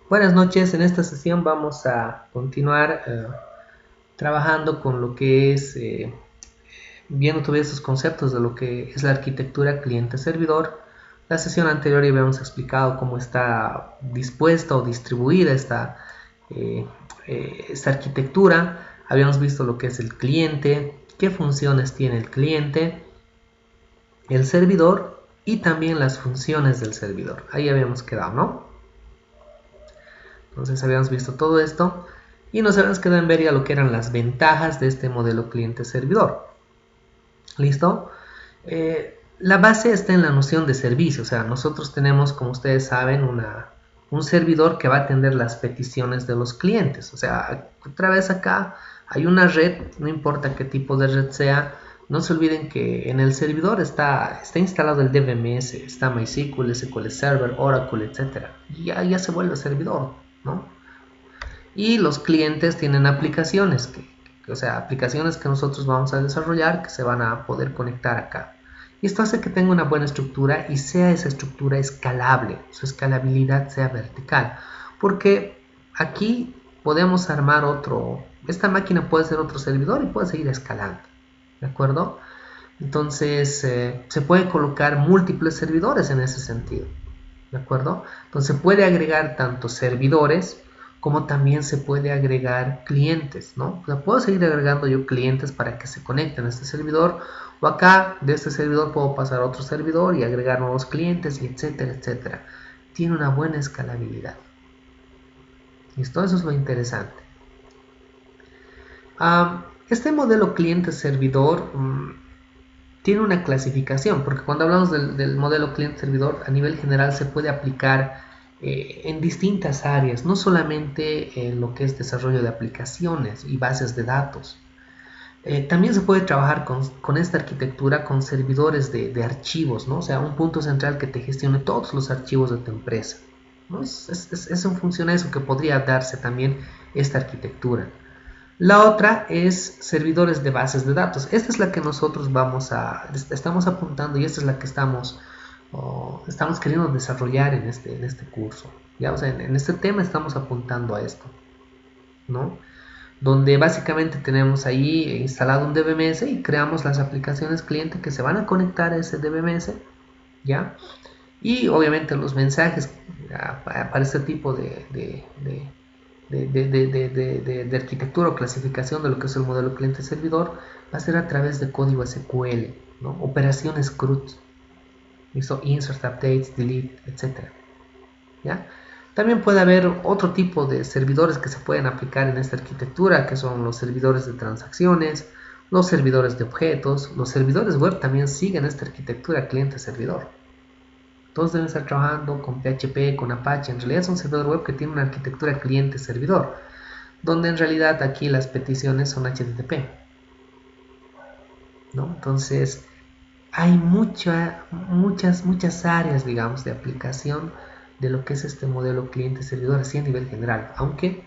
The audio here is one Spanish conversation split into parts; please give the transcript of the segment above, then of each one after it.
Buenas noches, en esta sesión vamos a continuar trabajando con lo que es, viendo todavía estos conceptos de lo que es la arquitectura cliente-servidor. La sesión anterior ya habíamos explicado cómo está dispuesta o distribuida eh, esta arquitectura. Habíamos visto lo que es el cliente, qué funciones tiene el cliente, el servidor y también las funciones del servidor. Ahí habíamos quedado, ¿no? Entonces habíamos visto todo esto y nos habíamos quedado en ver ya lo que eran las ventajas de este modelo cliente-servidor. ¿Listo? La base está en la noción de servicio, o sea, nosotros tenemos, como ustedes saben, un servidor que va a atender las peticiones de los clientes. O sea, otra vez acá hay una red, no importa qué tipo de red sea, no se olviden que en el servidor está instalado el DBMS, está MySQL, SQL Server, Oracle, etc. Y ya se vuelve servidor, ¿no? Y los clientes tienen aplicaciones, o sea, aplicaciones que nosotros vamos a desarrollar que se van a poder conectar acá. Y esto hace que tenga una buena estructura y sea esa estructura escalable, su escalabilidad sea vertical. Porque aquí podemos armar esta máquina puede ser otro servidor y puede seguir escalando. ¿De acuerdo? Entonces se puede colocar múltiples servidores en ese sentido. ¿De acuerdo? Entonces se puede agregar tanto servidores como también se puede agregar clientes, ¿no? O sea, puedo seguir agregando yo clientes para que se conecten a este servidor, o acá de este servidor puedo pasar a otro servidor y agregar nuevos clientes, y etcétera, etcétera. Tiene una buena escalabilidad. ¿Listo? Eso es lo interesante. Este modelo cliente-servidor tiene una clasificación, porque cuando hablamos del modelo cliente-servidor a nivel general se puede aplicar en distintas áreas, no solamente en lo que es desarrollo de aplicaciones y bases de datos. También se puede trabajar con esta arquitectura con servidores de archivos, ¿no? O sea, un punto central que te gestione todos los archivos de tu empresa, ¿no? Es en función a eso que podría darse también esta arquitectura. La otra es servidores de bases de datos. Esta es la que nosotros estamos apuntando y esta es la que estamos queriendo desarrollar en este curso. ¿Ya? O sea, en este tema estamos apuntando a esto, ¿no? Donde básicamente tenemos ahí instalado un DBMS y creamos las aplicaciones cliente que se van a conectar a ese DBMS, ¿ya? Y obviamente los mensajes para este tipo de arquitectura o clasificación de lo que es el modelo cliente-servidor va a ser a través de código SQL, ¿no? Operaciones CRUD, ¿listo? Insert, updates, delete, etc. ¿Ya? También puede haber otro tipo de servidores que se pueden aplicar en esta arquitectura, que son los servidores de transacciones, los servidores de objetos, los servidores web también siguen esta arquitectura cliente-servidor. Todos deben estar trabajando con PHP, con Apache. En realidad es un servidor web que tiene una arquitectura cliente-servidor, donde en realidad aquí las peticiones son HTTP, ¿no? Entonces hay muchas áreas, digamos, de aplicación de lo que es este modelo cliente-servidor así a nivel general, aunque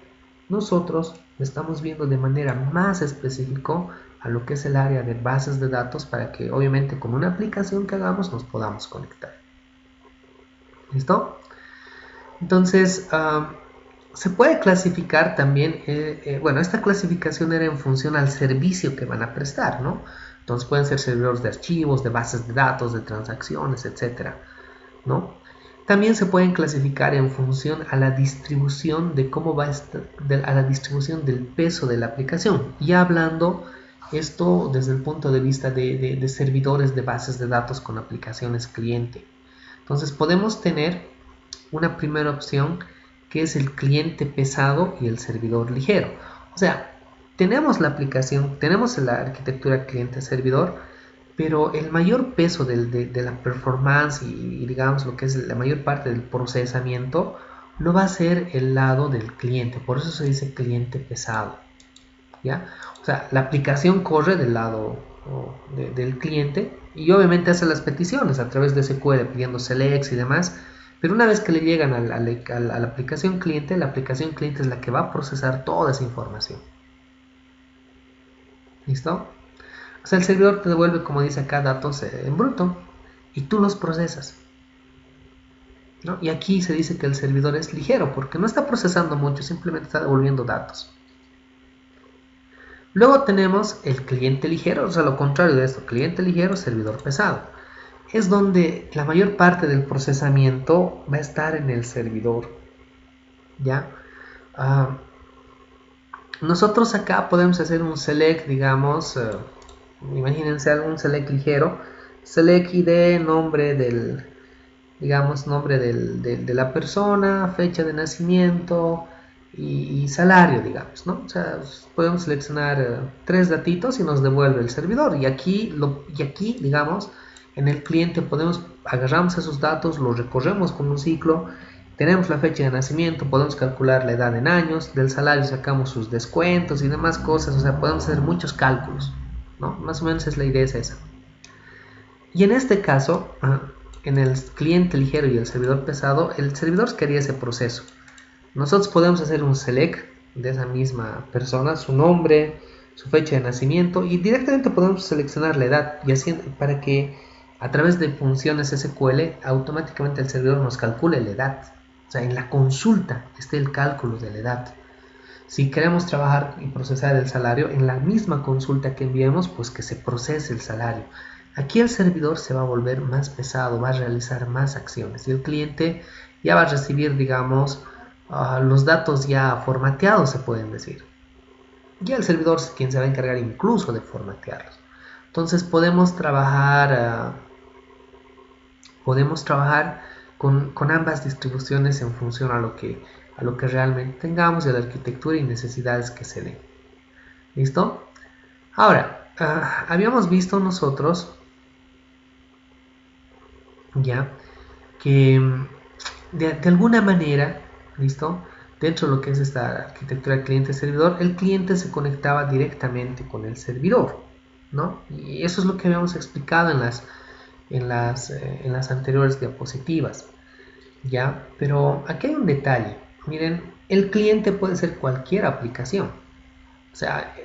nosotros lo estamos viendo de manera más específica a lo que es el área de bases de datos para que obviamente con una aplicación que hagamos nos podamos conectar. ¿Listo? Entonces, se puede clasificar también, bueno, esta clasificación era en función al servicio que van a prestar, ¿no? Entonces pueden ser servidores de archivos, de bases de datos, de transacciones, etcétera, ¿no? También se pueden clasificar en función a la distribución de cómo va a estar, a la distribución del peso de la aplicación. Ya hablando esto desde el punto de vista de servidores de bases de datos con aplicaciones cliente. Entonces podemos tener una primera opción que es el cliente pesado y el servidor ligero. O sea, tenemos la aplicación, tenemos la arquitectura cliente-servidor, pero el mayor peso de la performance y digamos lo que es la mayor parte del procesamiento no va a ser el lado del cliente, por eso se dice cliente pesado, ¿ya? O sea, la aplicación corre del lado del cliente y obviamente hace las peticiones a través de SQL pidiendo selects y demás, pero una vez que le llegan a la aplicación cliente es la que va a procesar toda esa información. ¿Listo? O sea, el servidor te devuelve, como dice acá, datos en bruto y tú los procesas. ¿no? Y aquí se dice que el servidor es ligero porque no está procesando mucho, simplemente está devolviendo datos. Luego tenemos el cliente ligero, o sea, lo contrario de esto, cliente ligero, servidor pesado. Es donde la mayor parte del procesamiento va a estar en el servidor, ¿ya? Nosotros acá podemos hacer un select, digamos, imagínense un select ligero, select ID, nombre del, digamos, nombre de la persona, fecha de nacimiento y salario, digamos, ¿no? O sea, podemos seleccionar 3 datitos y nos devuelve el servidor. Y aquí, digamos, en el cliente agarramos esos datos, los recorremos con un ciclo, tenemos la fecha de nacimiento, podemos calcular la edad en años, del salario sacamos sus descuentos y demás cosas, o sea, podemos hacer muchos cálculos, ¿no? Más o menos la idea es esa. Y en este caso, en el cliente ligero y el servidor pesado, el servidor quería ese proceso. Nosotros podemos hacer un select de esa misma persona, su nombre, su fecha de nacimiento, y directamente podemos seleccionar la edad y así para que a través de funciones SQL automáticamente el servidor nos calcule la edad. O sea, en la consulta esté el cálculo de la edad. Si queremos trabajar y procesar el salario, en la misma consulta que enviemos, pues que se procese el salario. Aquí el servidor se va a volver más pesado, va a realizar más acciones y el cliente ya va a recibir, digamos, los datos ya formateados, se pueden decir. Y el servidor es quien se va a encargar incluso de formatearlos. Entonces podemos trabajar con ambas distribuciones en función a lo que realmente tengamos, de la arquitectura y necesidades que se den. ¿Listo? Ahora, habíamos visto nosotros ya que de alguna manera, ¿listo? Dentro de lo que es esta arquitectura cliente-servidor, el cliente se conectaba directamente con el servidor, ¿no? Y eso es lo que habíamos explicado en las anteriores diapositivas, ¿ya? Pero aquí hay un detalle. Miren, el cliente puede ser cualquier aplicación. O sea,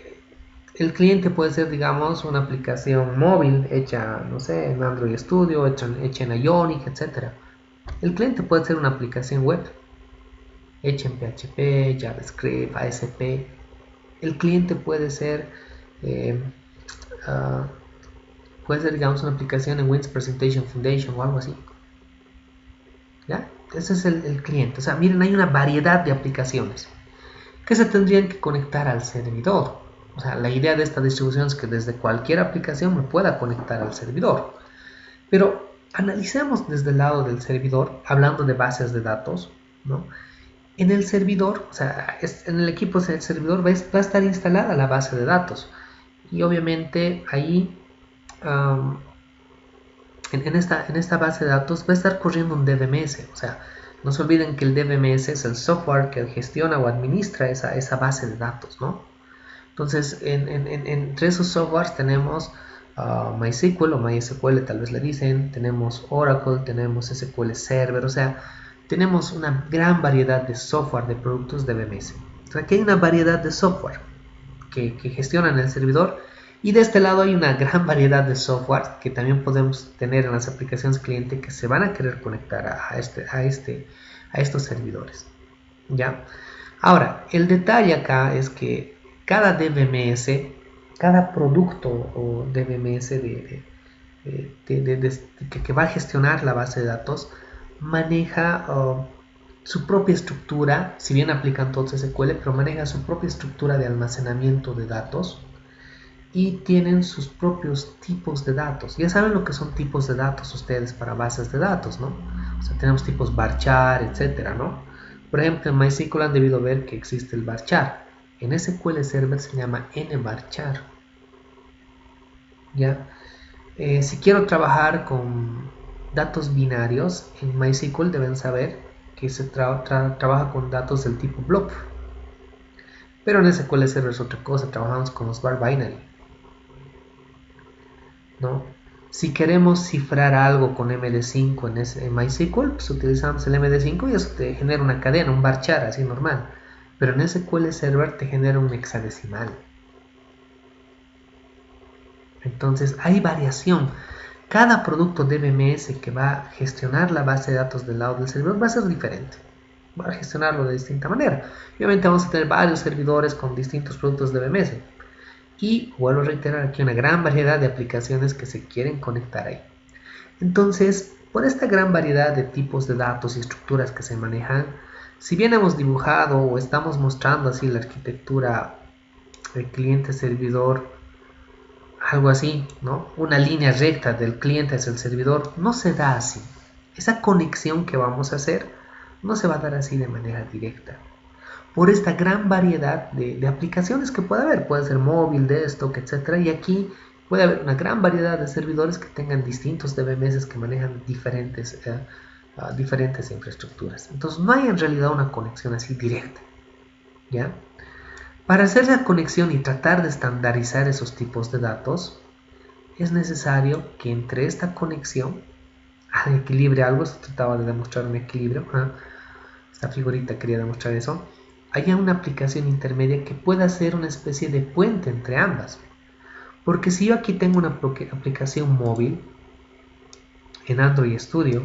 el cliente puede ser, digamos, una aplicación móvil hecha, no sé, en Android Studio, hecha en Ionic, etc. El cliente puede ser una aplicación web hecha en PHP, JavaScript, ASP. El cliente eh, uh, puede ser, digamos, una aplicación en Windows Presentation Foundation o algo así. ¿Ya? Ese es el cliente. O sea, miren, hay una variedad de aplicaciones que se tendrían que conectar al servidor. O sea, la idea de esta distribución es que desde cualquier aplicación me pueda conectar al servidor. Pero analicemos desde el lado del servidor, hablando de bases de datos, ¿no? En el servidor, o sea, en el equipo del servidor va a estar instalada la base de datos. Y obviamente ahí, en esta base de datos va a estar corriendo un DBMS. O sea, no se olviden que el DBMS es el software que gestiona o administra esa base de datos, ¿no? Entonces, entre esos softwares tenemos MySQL o MySQL, tal vez le dicen, tenemos Oracle, tenemos SQL Server, o sea, tenemos una gran variedad de software de productos de DBMS. Entonces, aquí hay una variedad de software que gestionan el servidor y de este lado hay una gran variedad de software que también podemos tener en las aplicaciones cliente que se van a querer conectar a estos servidores. ¿Ya? Ahora, el detalle acá es que cada DBMS, cada producto o DBMS que va a gestionar la base de datos maneja su propia estructura, si bien aplican todos SQL, pero maneja su propia estructura de almacenamiento de datos y tienen sus propios tipos de datos. Ya saben lo que son tipos de datos ustedes para bases de datos, ¿no? O sea, tenemos tipos varchar, etcétera, ¿no? Por ejemplo, en MySQL han debido ver que existe el varchar. En SQL Server se llama nvarchar. ¿Ya? Si quiero trabajar con datos binarios, en MySQL deben saber que se trabaja con datos del tipo blob. Pero en SQL Server es otra cosa, trabajamos con los var binary, ¿no? Si queremos cifrar algo con MD5 en MySQL, pues utilizamos el MD5 y eso te genera una cadena, un varchar así normal. Pero en SQL Server te genera un hexadecimal. Entonces hay variación. Cada producto DBMS que va a gestionar la base de datos del lado del servidor va a ser diferente. Va a gestionarlo de distinta manera. Obviamente vamos a tener varios servidores con distintos productos DBMS. Y vuelvo a reiterar aquí una gran variedad de aplicaciones que se quieren conectar ahí. Entonces, por esta gran variedad de tipos de datos y estructuras que se manejan, si bien hemos dibujado o estamos mostrando así la arquitectura del cliente-servidor, algo así, ¿no? Una línea recta del cliente hacia el servidor, no se da así. Esa conexión que vamos a hacer no se va a dar así de manera directa. Por esta gran variedad de aplicaciones que puede haber, puede ser móvil, desktop, etc. Y aquí puede haber una gran variedad de servidores que tengan distintos DBMS que manejan diferentes infraestructuras. Entonces no hay en realidad una conexión así directa, ¿ya? Para hacer la conexión y tratar de estandarizar esos tipos de datos, es necesario que entre esta conexión equilibre algo. Se trataba de demostrar un equilibrio. Esta figurita quería demostrar eso. Haya una aplicación intermedia que pueda ser una especie de puente entre ambas. Porque si yo aquí tengo una aplicación móvil en Android Studio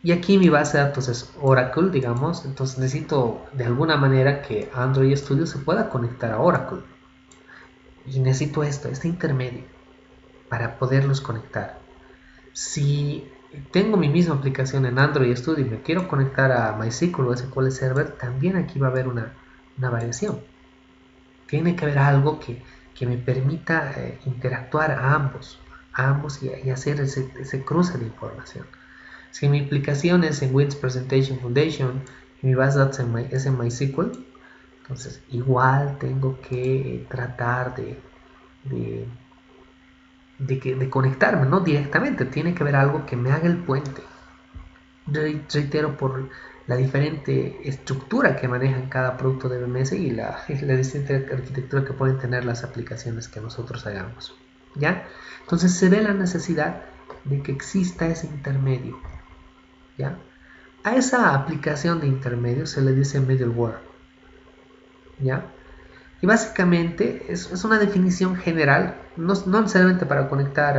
y aquí mi base de datos es Oracle, digamos, entonces necesito de alguna manera que Android Studio se pueda conectar a Oracle. Y necesito este intermedio para poderlos conectar. Si tengo mi misma aplicación en Android Studio y me quiero conectar a MySQL o SQL Server, también aquí va a haber una variación. Tiene que haber algo que me permita interactuar a ambos y hacer ese cruce de información. Si mi aplicación es en Windows Presentation Foundation y mi base de datos es en MySQL, entonces igual tengo que tratar de conectarme, no directamente, tiene que haber algo que me haga el puente. Reitero, por la diferente estructura que manejan cada producto de BMS y la distinta arquitectura que pueden tener las aplicaciones que nosotros hagamos, ¿ya? Entonces se ve la necesidad de que exista ese intermedio, ¿ya? A esa aplicación de intermedio se le dice middleware, ¿ya? Y básicamente es una definición general, no necesariamente para conectar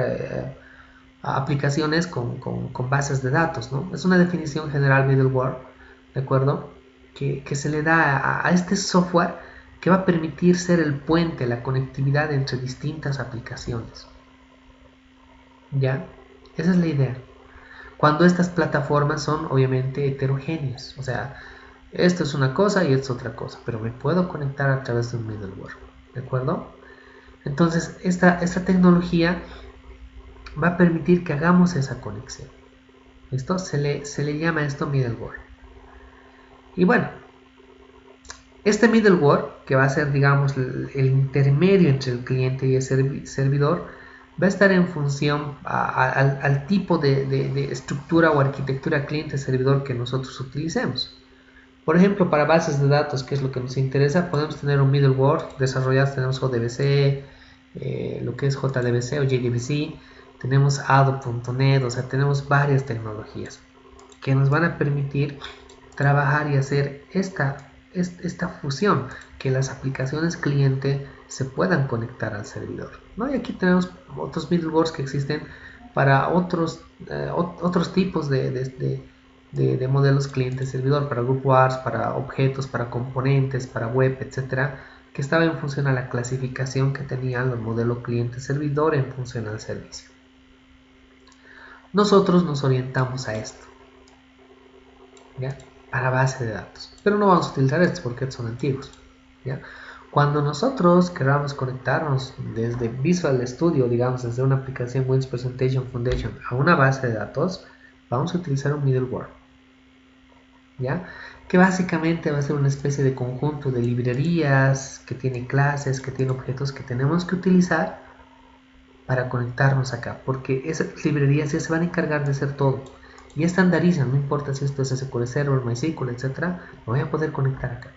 a aplicaciones con bases de datos, ¿no? Es una definición general middleware, ¿de acuerdo? Que se le da a este software que va a permitir ser el puente, la conectividad entre distintas aplicaciones, ¿ya? Esa es la idea. Cuando estas plataformas son obviamente heterogéneas, o sea, esto es una cosa y esto es otra cosa, pero me puedo conectar a través de un middleware, ¿de acuerdo? Entonces, esta tecnología va a permitir que hagamos esa conexión. ¿Listo? Se le llama esto middleware. Y bueno, este middleware, que va a ser, digamos, el intermedio entre el cliente y el servidor, va a estar en función al tipo de estructura o arquitectura cliente-servidor que nosotros utilicemos. Por ejemplo, para bases de datos, que es lo que nos interesa, podemos tener un middleware desarrollado. Tenemos ODBC, lo que es JDBC o JDBC, tenemos ADO.NET, o sea, tenemos varias tecnologías que nos van a permitir trabajar y hacer esta fusión, que las aplicaciones cliente se puedan conectar al servidor, ¿no? Y aquí tenemos otros middlewares que existen para otros tipos de modelos cliente-servidor, para group wars, para objetos, para componentes, para web, etcétera, que estaba en función a la clasificación que tenían los modelos cliente-servidor en función al servicio. Nosotros nos orientamos a esto, ¿ya? Para base de datos, pero no vamos a utilizar estos porque son antiguos, ¿ya? Cuando nosotros queramos conectarnos desde Visual Studio, digamos desde una aplicación Windows Presentation Foundation a una base de datos, vamos a utilizar un middleware, ¿ya? Que básicamente va a ser una especie de conjunto de librerías que tiene clases, que tiene objetos que tenemos que utilizar para conectarnos acá, porque esas librerías ya se van a encargar de hacer todo y estandarizan. No importa si esto es SQL Server, MySQL, etcétera, lo voy a poder conectar acá,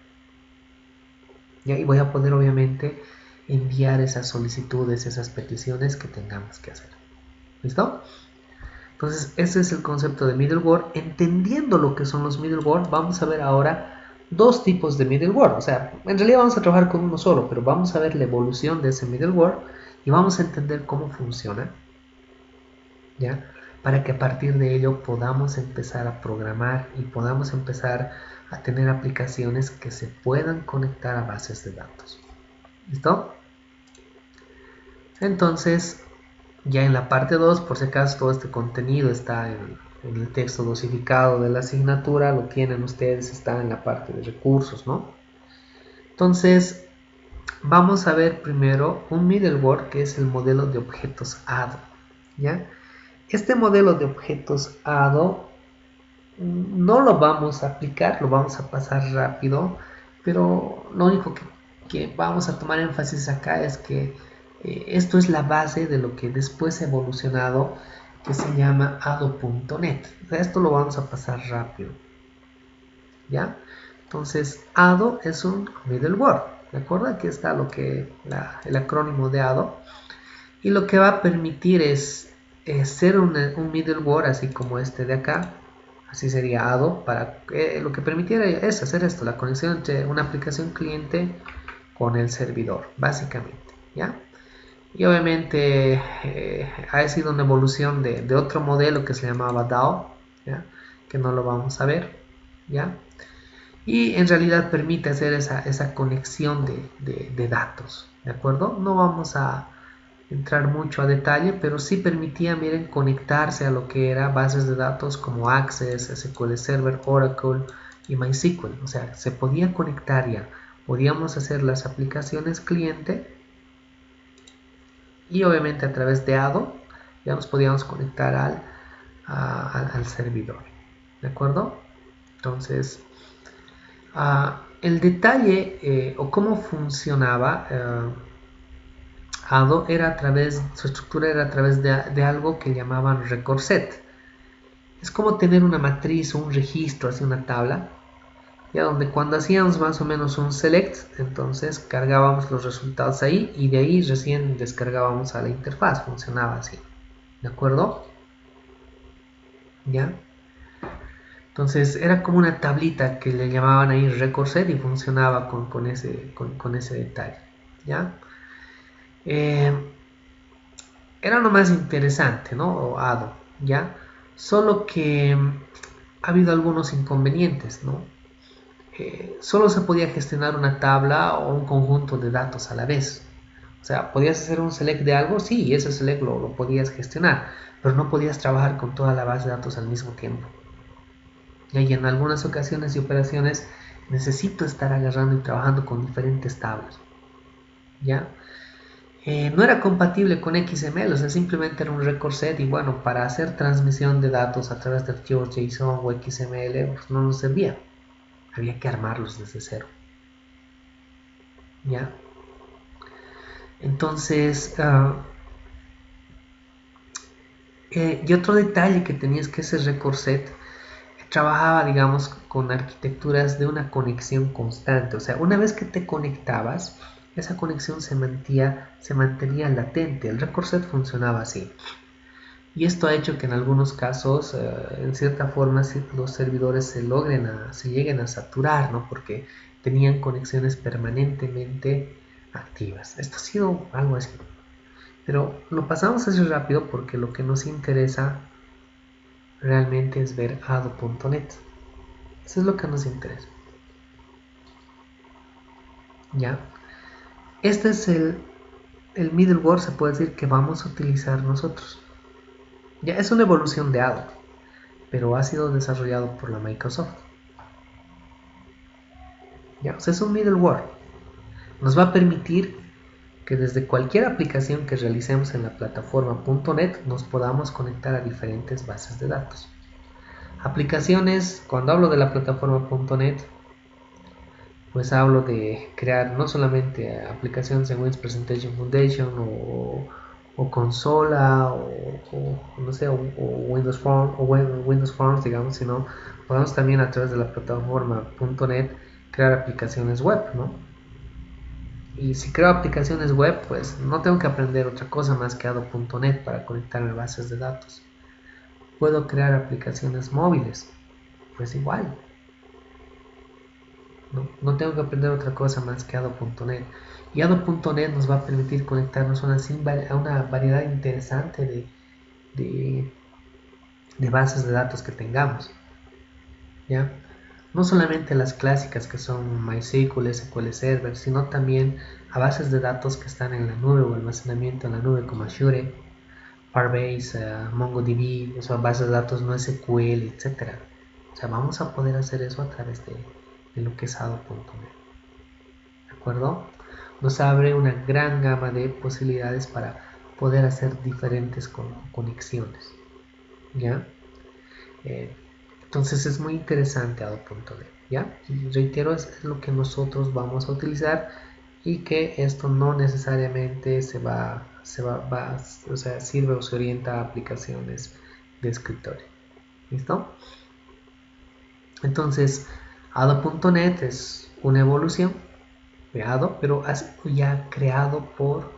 ¿ya? Y voy a poder obviamente enviar esas solicitudes, esas peticiones que tengamos que hacer. ¿Listo? Entonces ese es el concepto de middleware. Entendiendo lo que son los middleware, vamos a ver ahora dos tipos de middleware. O sea, en realidad vamos a trabajar con uno solo, pero vamos a ver la evolución de ese middleware y vamos a entender cómo funciona. ¿ya? Para que a partir de ello podamos empezar a programar y podamos empezar a tener aplicaciones que se puedan conectar a bases de datos. ¿Listo? Entonces, ya en la parte 2, por si acaso todo este contenido está en el texto dosificado de la asignatura, lo tienen ustedes, está en la parte de recursos, ¿no? Entonces, vamos a ver primero un middleware que es el modelo de objetos ADO, ¿ya? Este modelo de objetos ADO no lo vamos a aplicar, lo vamos a pasar rápido, pero lo único que vamos a tomar énfasis acá es que esto es la base de lo que después ha evolucionado, que se llama ADO.NET. O sea, esto lo vamos a pasar rápido, ¿ya? Entonces, ADO es un middleware, ¿de acuerdo? Aquí está el acrónimo de ADO, y lo que va a permitir es ser un middleware, así como este de acá. Así sería ADO, lo que permitiera es hacer esto, la conexión entre una aplicación cliente con el servidor, básicamente, ¿ya? Y obviamente ha sido una evolución de otro modelo que se llamaba DAO, ¿ya? Que no lo vamos a ver, ¿ya? Y en realidad permite hacer esa conexión de datos, ¿de acuerdo? No vamos a entrar mucho a detalle, pero sí permitía, miren, conectarse a lo que era bases de datos como Access, SQL Server, Oracle y MySQL. O sea, se podía conectar ya. Podíamos hacer las aplicaciones cliente y obviamente a través de ADO ya nos podíamos conectar al servidor. ¿De acuerdo? Entonces, el detalle o cómo funcionaba ADO su estructura era a través de algo que llamaban record set. Es como tener una matriz o un registro, así una tabla, ya donde cuando hacíamos más o menos un select, entonces cargábamos los resultados ahí y de ahí recién descargábamos a la interfaz, funcionaba así, ¿de acuerdo? ¿Ya? Entonces era como una tablita que le llamaban ahí record set y funcionaba con ese detalle, ¿ya? Era lo más interesante, ¿no? O ADO, ¿ya? Solo que ha habido algunos inconvenientes, ¿no? Solo se podía gestionar una tabla o un conjunto de datos a la vez. O sea, podías hacer un select de algo, sí, y ese select lo podías gestionar, pero no podías trabajar con toda la base de datos al mismo tiempo. Y en algunas ocasiones y operaciones necesito estar agarrando y trabajando con diferentes tablas, ¿ya? No era compatible con XML, o sea, simplemente era un record set y bueno, para hacer transmisión de datos a través de archivos JSON o XML pues no nos servía, había que armarlos desde cero, ¿ya? Entonces, y otro detalle que tenía es que ese record set trabajaba, digamos, con arquitecturas de una conexión constante, o sea, una vez que te conectabas, esa conexión se mantenía latente, el record set funcionaba así. Y esto ha hecho que en algunos casos, en cierta forma, los servidores se lleguen a saturar, ¿no? Porque tenían conexiones permanentemente activas. Esto ha sido algo así. Pero lo pasamos así rápido porque lo que nos interesa realmente es ver ADO.NET. Eso es lo que nos interesa. ¿Ya? Este es el middleware, se puede decir, que vamos a utilizar nosotros. Ya es una evolución de ADO, pero ha sido desarrollado por la Microsoft. ¿Ya? O sea, es un middleware. Nos va a permitir que desde cualquier aplicación que realicemos en la plataforma .NET nos podamos conectar a diferentes bases de datos. Aplicaciones, cuando hablo de la plataforma .NET, pues hablo de crear no solamente aplicaciones en Windows Presentation Foundation o consola o no sé, o Windows Forms, digamos, sino podemos también a través de la plataforma .NET crear aplicaciones web, ¿no? Y si creo aplicaciones web, pues no tengo que aprender otra cosa más que ADO.NET para conectarme a bases de datos. Puedo crear aplicaciones móviles, pues igual. No tengo que aprender otra cosa más que ADO.NET. Y ADO.NET nos va a permitir conectarnos a una variedad interesante de bases de datos que tengamos, ¿ya? No solamente las clásicas que son MySQL, SQL Server, sino también a bases de datos que están en la nube o almacenamiento en la nube como Azure, Firebase, MongoDB, o sea, bases de datos no SQL, etc. O sea, vamos a poder hacer eso a través de lo que es ADO.NET. ¿De acuerdo? Nos abre una gran gama de posibilidades para poder hacer diferentes conexiones. ¿Ya? Entonces es muy interesante ADO.NET, ¿ya? Y reitero, es lo que nosotros vamos a utilizar y que esto no necesariamente o sea, sirve o se orienta a aplicaciones de escritorio. ¿Listo? Entonces, ADO.NET es una evolución de ADO, pero ha sido ya creado por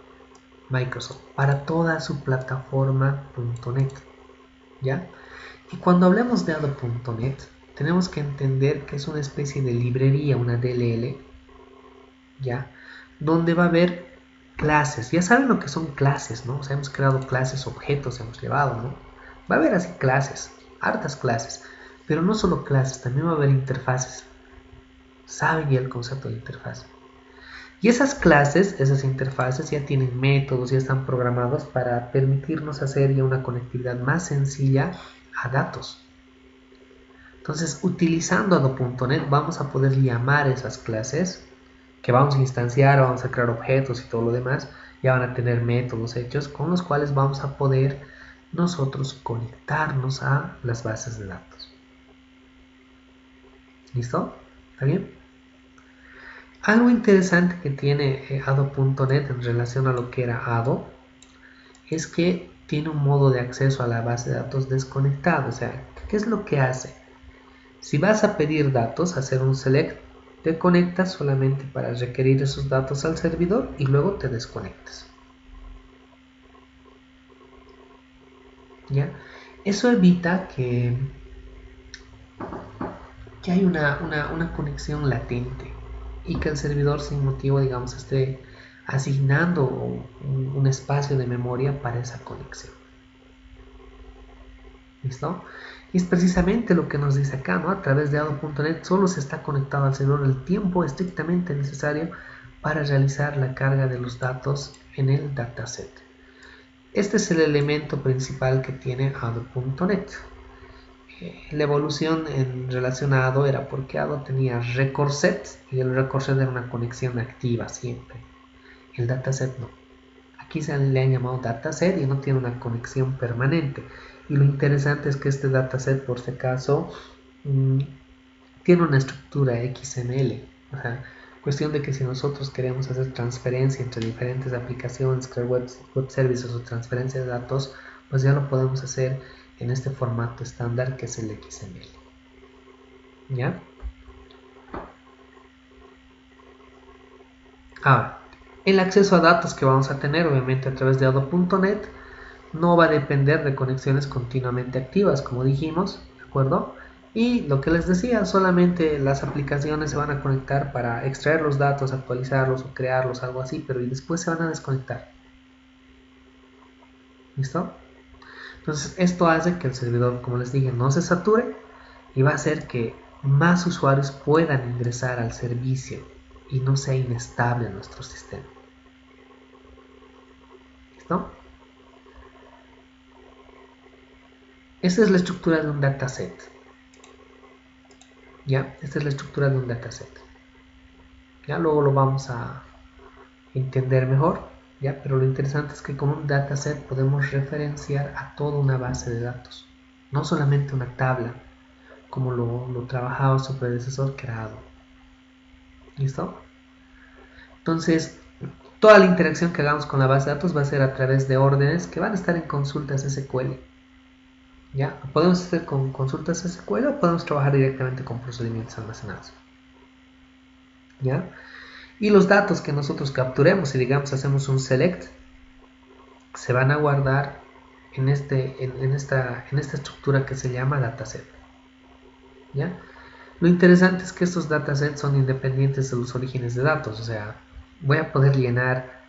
Microsoft para toda su plataforma .NET, ¿ya? Y cuando hablemos de ADO.NET, tenemos que entender que es una especie de librería, una DLL, ¿ya? Donde va a haber clases. Ya saben lo que son clases, ¿no? O sea, hemos creado clases, objetos, hemos llevado, ¿no? Va a haber así clases, hartas clases, pero no solo clases, también va a haber interfaces. Saben ya el concepto de interfaz. Y esas clases, esas interfaces ya tienen métodos, ya están programados para permitirnos hacer ya una conectividad más sencilla a datos. Entonces, utilizando ADO.NET vamos a poder llamar esas clases que vamos a instanciar, vamos a crear objetos y todo lo demás. Ya van a tener métodos hechos con los cuales vamos a poder nosotros conectarnos a las bases de datos. ¿Listo? ¿Está bien? Algo interesante que tiene ADO.NET en relación a lo que era ADO es que tiene un modo de acceso a la base de datos desconectado. O sea, ¿qué es lo que hace? Si vas a pedir datos, hacer un select, te conectas solamente para requerir esos datos al servidor y luego te desconectas. ¿Ya? Eso evita que hay una conexión latente y que el servidor sin motivo, digamos, esté asignando un espacio de memoria para esa conexión. ¿Listo? Y es precisamente lo que nos dice acá, ¿no? A través de ADO.NET solo se está conectado al servidor el tiempo estrictamente necesario para realizar la carga de los datos en el dataset. Este es el elemento principal que tiene ADO.NET. La evolución en relación a ADO era porque ADO tenía record set y el record set era una conexión activa siempre. El dataset no. Aquí se le han llamado dataset y no tiene una conexión permanente. Y lo interesante es que este dataset, por si acaso, tiene una estructura XML. O sea, cuestión de que si nosotros queremos hacer transferencia entre diferentes aplicaciones, crear web services o transferencia de datos, pues ya lo podemos hacer en este formato estándar que es el XML. ¿Ya? Ahora, el acceso a datos que vamos a tener, obviamente a través de ADO.NET, no va a depender de conexiones continuamente activas, como dijimos, ¿de acuerdo? Y lo que les decía, solamente las aplicaciones se van a conectar para extraer los datos, actualizarlos o crearlos, algo así, pero y después se van a desconectar. ¿Listo? Entonces esto hace que el servidor, como les dije, no se sature y va a hacer que más usuarios puedan ingresar al servicio y no sea inestable nuestro sistema. ¿Listo? Esta es la estructura de un dataset. ¿Ya? Esta es la estructura de un dataset. ¿Ya? Luego lo vamos a entender mejor. ¿Ya? Pero lo interesante es que con un dataset podemos referenciar a toda una base de datos. No solamente una tabla, como lo trabajaba su predecesor que era ADO. ¿Listo? Entonces, toda la interacción que hagamos con la base de datos va a ser a través de órdenes que van a estar en consultas SQL. ¿Ya? Podemos hacer con consultas SQL o podemos trabajar directamente con procedimientos almacenados. ¿Ya? Y los datos que nosotros capturemos, si digamos hacemos un select, se van a guardar en esta estructura que se llama dataset. ¿Ya? Lo interesante es que estos datasets son independientes de los orígenes de datos, o sea, voy a poder llenar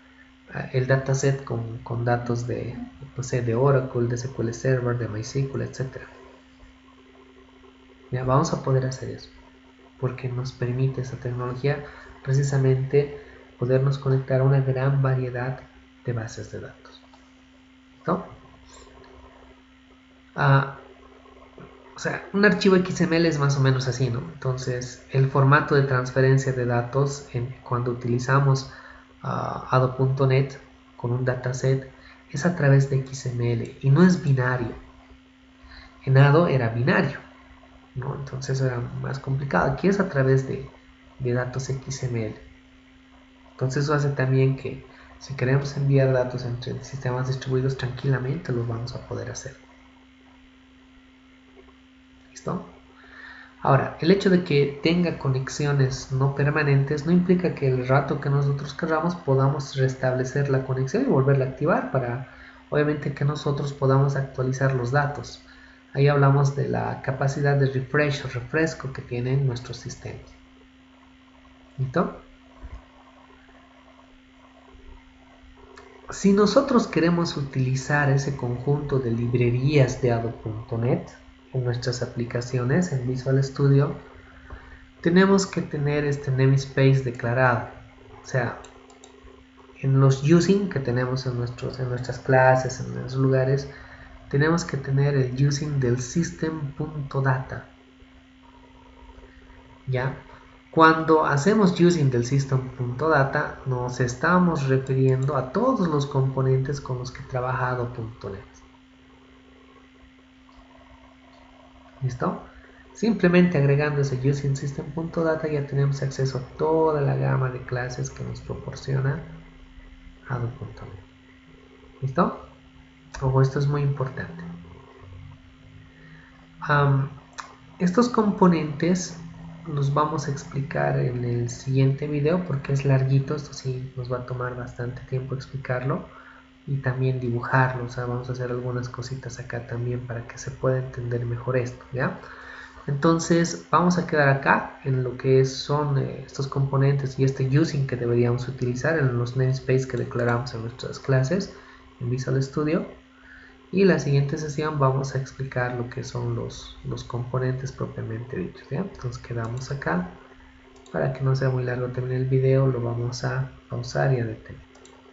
el dataset con datos de, no sé, de Oracle, de SQL Server, de MySQL, etc. Ya vamos a poder hacer eso, porque nos permite esa tecnología precisamente podernos conectar a una gran variedad de bases de datos. ¿No? O sea, un archivo XML es más o menos así, ¿no? Entonces, el formato de transferencia de datos cuando utilizamos Ado.net con un dataset es a través de XML y no es binario. En Ado era binario, ¿no? Entonces era más complicado. Aquí es a través de datos XML. Entonces eso hace también que si queremos enviar datos entre sistemas distribuidos tranquilamente los vamos a poder hacer. ¿Listo? Ahora, el hecho de que tenga conexiones no permanentes no implica que el rato que nosotros queramos podamos restablecer la conexión y volverla a activar para, obviamente, que nosotros podamos actualizar los datos. Ahí hablamos de la capacidad de refresh o refresco que tienen nuestros sistemas. ¿Listo? Si nosotros queremos utilizar ese conjunto de librerías de Ado.net en nuestras aplicaciones en Visual Studio, tenemos que tener este namespace declarado. O sea, en los using que tenemos en nuestras clases, en los lugares, tenemos que tener el using del system.data. ¿Ya? Cuando hacemos using del system.data, nos estamos refiriendo a todos los componentes con los que trabaja Ado.net. ¿Listo? Simplemente agregando ese using system.data ya tenemos acceso a toda la gama de clases que nos proporciona Ado.net. ¿Listo? Ojo, esto es muy importante. Estos componentes los vamos a explicar en el siguiente video porque es larguito, esto sí nos va a tomar bastante tiempo explicarlo y también dibujarlo, o sea, vamos a hacer algunas cositas acá también para que se pueda entender mejor esto, ¿ya? Entonces vamos a quedar acá en lo que son estos componentes y este using que deberíamos utilizar en los namespace que declaramos en nuestras clases en Visual Studio. Y en la siguiente sesión vamos a explicar lo que son los componentes propiamente dichos, ¿ya? Entonces quedamos acá. Para que no sea muy largo también el video, lo vamos a pausar y a detener.